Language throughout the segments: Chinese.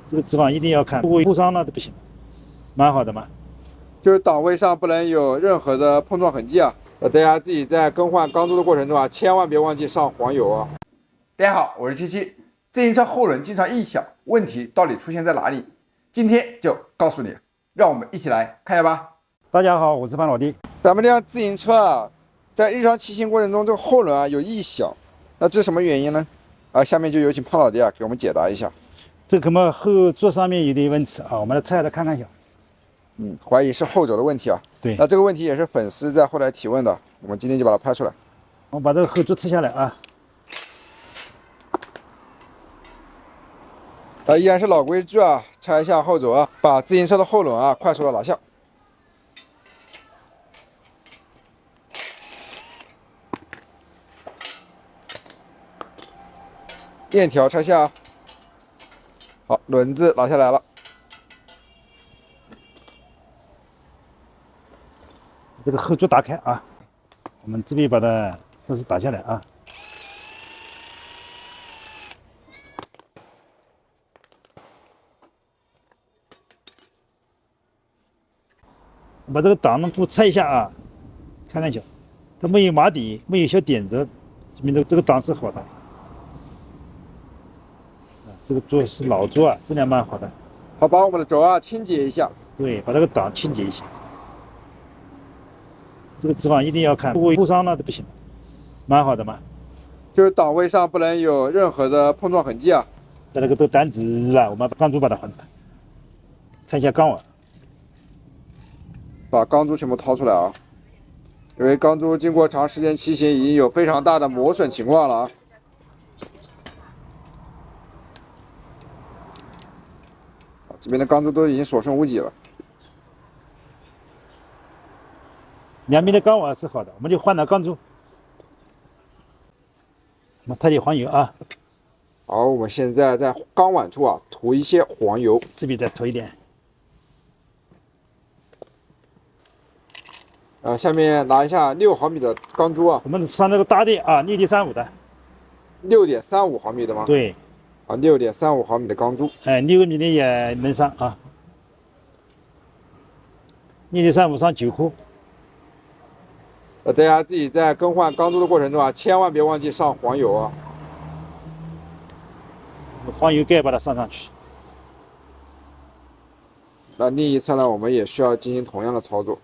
这个脂肪一定要看，如果铺伤了都不行，蛮好的嘛。就是档位上不能有任何的碰撞痕迹啊。大家自己在更换钢珠的过程中啊，千万别忘记上黄油啊。大家好，我是七七。自行车后轮经常异响，问题到底出现在哪里？今天就告诉你，让我们一起来看一下吧。大家好，我是潘老弟。咱们这辆自行车啊，在日常骑行过程中，这个后轮啊有异响，那这是什么原因呢？下面就有请潘老弟啊给我们解答一下。这可能后座上面有点问题啊，我们来拆来看看一下。怀疑是后轴的问题啊。对，那这个问题也是粉丝在后台提问的，我们今天就把它拍出来。我把这个后座拆下来啊。依然是老规矩啊，拆一下后轴啊，把自行车的后轮啊快速的拿下。链条拆下，好，轮子拿下来了。这个后座打开啊，我们这边把它算是打下来啊。把这个挡风布拆一下啊，看看一下，它没有马底，没有小点子，说明这个档是好的。这个座是老座啊，质量蛮好的。好，把我们的轴啊清洁一下。对，把这个档清洁一下。这个脂肪一定要看，如果铺伤了都不行，蛮好的嘛。就是档位上不能有任何的碰撞痕迹啊。在那个都单子了，我们把钢珠把它换出来，看一下钢网。把钢珠全部掏出来啊，因为钢珠经过长时间骑行已经有非常大的磨损情况了啊。这边的钢珠都已经所剩无几了。两边的钢网是好的，我们就换了钢珠。我们涂点黄油啊。好，我们现在在钢碗处啊涂一些黄油，这边再涂一点。下面拿一下6毫米的钢珠啊，我们上那个大的啊，6.35的。6.35毫米的吗？对。6.35毫米的钢珠。6米的也能上啊。6.35上9颗。大家自己在更换钢珠的过程中啊，千万别忘记上黄油啊。黄油盖把它上去。那另一侧呢，我们也需要进行同样的操作。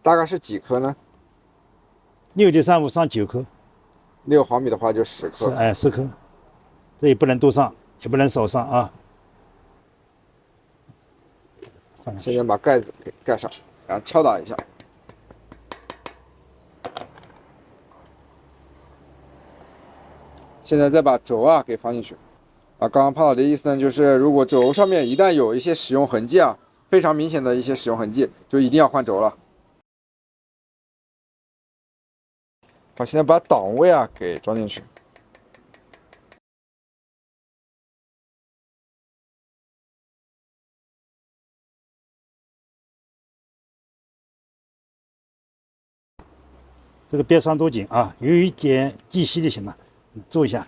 大概是几颗呢6.35上9颗。6毫米的话就10颗。10颗。这也不能多上，也不能少上啊。先把盖子给盖上，然后敲打一下。现在再把轴啊给放进去。刚刚潘老的意思呢，就是如果轴上面一旦有一些使用痕迹啊，非常明显的一些使用痕迹，就一定要换轴了。好，现在把档位啊给装进去。这个别上多紧啊，有一点间隙就行了，做一下。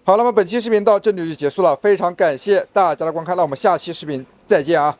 好，那么本期视频到这里就结束了，非常感谢大家的观看，那我们下期视频再见啊。